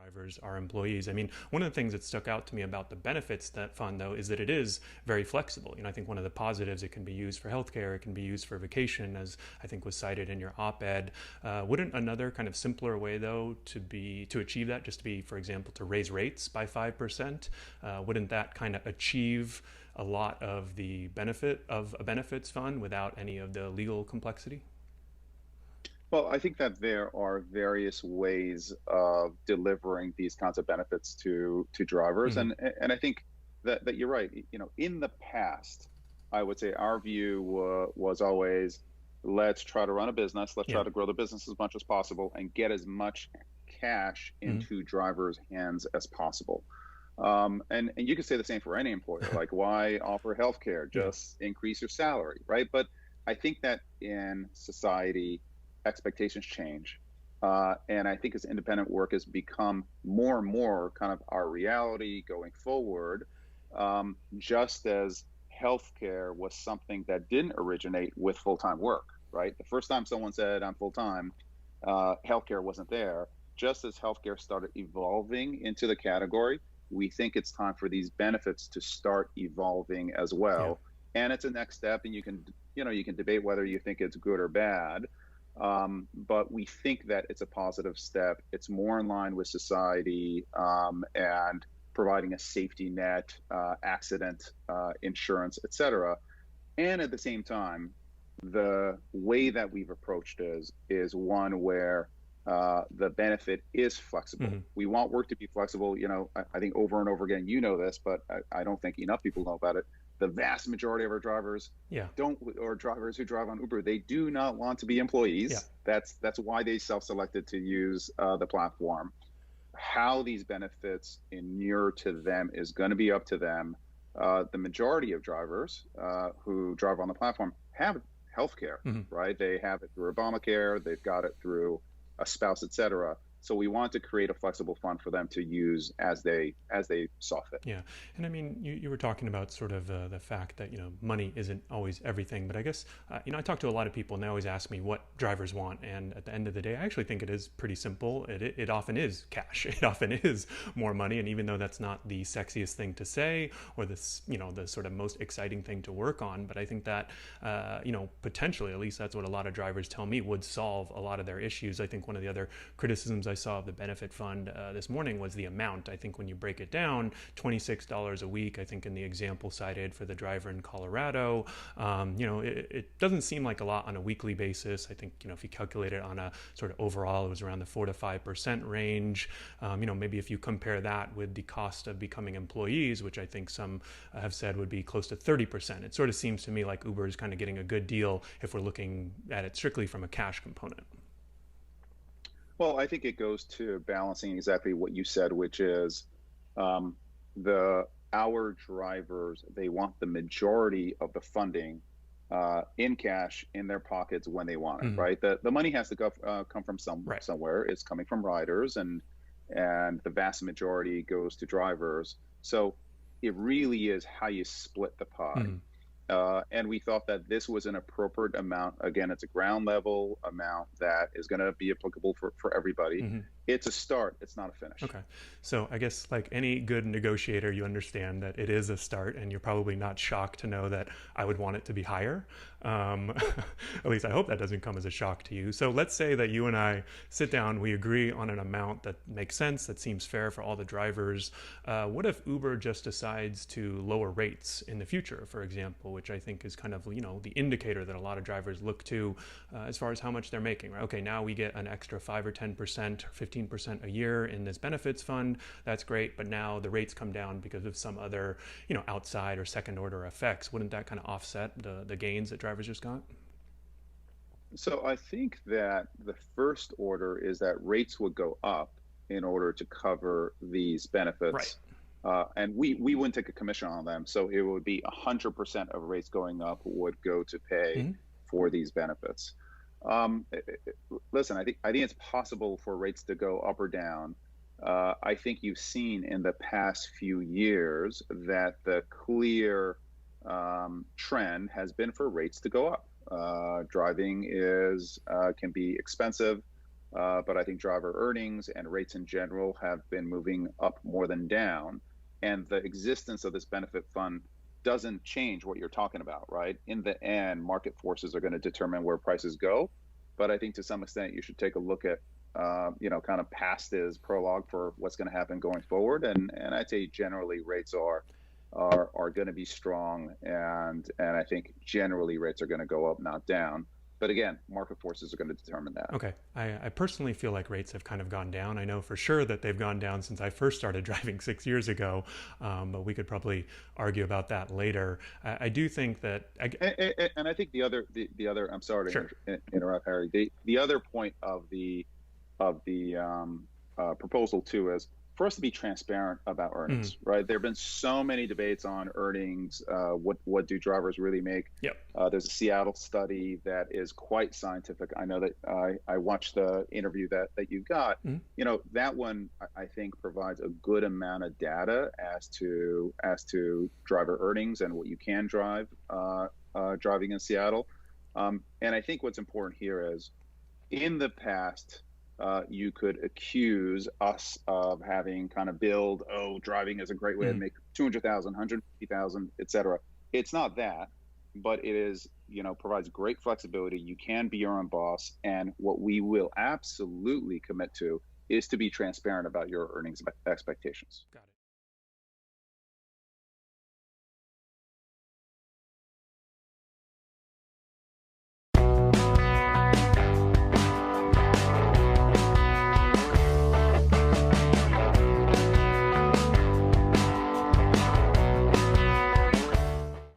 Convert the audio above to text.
drivers are employees. I mean, one of the things that stuck out to me about the benefits that fund, though, is that it is very flexible. I think one of the positives, it can be used for healthcare, it can be used for vacation, as I think was cited in your op-ed. Wouldn't another kind of simpler way, though, to achieve that, just to be, for example, to raise rates by 5%, wouldn't that kind of achieve a lot of the benefit of a benefits fund without any of the legal complexity? Well, I think that there are various ways of delivering these kinds of benefits to drivers, Mm-hmm. and I think that you're right. In the past, I would say our view was always, let's try to run a business, let's Yeah. try to grow the business as much as possible, and get as much cash Mm-hmm. into drivers' hands as possible. And you can say the same for any employer. Like, why offer healthcare? Yeah. Just increase your salary, right? But I think that in society, expectations change. And I think as independent work has become more and more kind of our reality going forward, just as healthcare was something that didn't originate with full time work, right? The first time someone said, I'm full time, healthcare wasn't there. Just as healthcare started evolving into the category, we think it's time for these benefits to start evolving as Yeah. well. And it's a next step, and you can debate whether you think it's good or bad. But we think that it's a positive step. It's more in line with society, and providing a safety net, accident insurance, et cetera. And at the same time, the way that we've approached is one where the benefit is flexible. Mm-hmm. We want work to be flexible. I think over and over again, you know this, but I don't think enough people know about it. The vast majority of our drivers Yeah. don't, or drivers who drive on Uber, they do not want to be Yeah. employees. That's why they self-selected to use the platform. How these benefits inure to them is going to be up to them. The majority of drivers who drive on the platform have healthcare, Mm-hmm. right? They have it through Obamacare, they've got it through a spouse, et cetera. So we want to create a flexible fund for them to use as they saw fit. Yeah, and I mean, you were talking about sort of the fact that money isn't always everything, but I guess I talk to a lot of people and they always ask me what drivers want, and at the end of the day, I actually think it is pretty simple. It often is cash. It often is more money, and even though that's not the sexiest thing to say or this the sort of most exciting thing to work on, but I think that potentially, at least that's what a lot of drivers tell me, would solve a lot of their issues. I think one of the other criticisms I saw of the benefit fund this morning was the amount. I think when you break it down, $26 a week, I think in the example cited for the driver in Colorado, it doesn't seem like a lot on a weekly basis. I think, if you calculate it on a sort of overall, it was around the 4 to 5% range. Maybe if you compare that with the cost of becoming employees, which I think some have said would be close to 30%, it sort of seems to me like Uber is kind of getting a good deal if we're looking at it strictly from a cash component. Well, I think it goes to balancing exactly what you said, which is um, the our drivers, they want the majority of the funding in cash in their pockets when they want it, Mm-hmm. right? The money has to come from Right. somewhere. It's coming from riders, and the vast majority goes to drivers. So it really is how you split the pie. Mm-hmm. And we thought that this was an appropriate amount. Again, it's a ground level amount that is going to be applicable for everybody. Mm-hmm. It's a start, it's not a finish. Okay. So I guess like any good negotiator, you understand that it is a start, and you're probably not shocked to know that I would want it to be higher. At least I hope that doesn't come as a shock to you. So let's say that you and I sit down, we agree on an amount that makes sense, that seems fair for all the drivers. What if Uber just decides to lower rates in the future, for example, which I think is kind of, the indicator that a lot of drivers look to as far as how much they're making, right? Okay, now we get an extra 5 or 10% or 15% a year in this benefits fund. That's great, but now the rates come down because of some other, outside or second order effects. Wouldn't that kind of offset the gains that drivers just got? So I think that the first order is that rates would go up in order to cover these Right. benefits. And we wouldn't take a commission on them. So it would be 100% of rates going up would go to pay Mm-hmm. for these benefits. Listen, I think it's possible for rates to go up or down. I think you've seen in the past few years that the clear trend has been for rates to go up. Driving is can be expensive. but I think driver earnings and rates in general have been moving up more than down. And the existence of this benefit fund doesn't change what you're talking about, right? In the end, market forces are going to determine where prices go. But I think to some extent, you should take a look at, kind of past is prologue for what's going to happen going forward. And I'd say generally rates are going to be strong, and I think generally rates are going to go up, not down. But again, market forces are going to determine that. Okay. I personally feel like rates have kind of gone down. I know for sure that they've gone down since I first started driving 6 years ago, but we could probably argue about that later. I do think that. And I think the other I'm sorry to Sure. interrupt, Harry. The other point of the proposal too is for us to be transparent about Mm, earnings, right? There have been so many debates on earnings. What do drivers really make? yep. There's a Seattle study that is quite scientific. I know that I watched the interview that you got. Mm, That one I think provides a good amount of data as to driver earnings and what you can drive driving in Seattle. And I think what's important here is in the past, you could accuse us of having kind of billed, oh, driving is a great way to mm, make 200,000, 150,000, et cetera. It's not that, but it is, provides great flexibility. You can be your own boss. And what we will absolutely commit to is to be transparent about your earnings expectations. got it.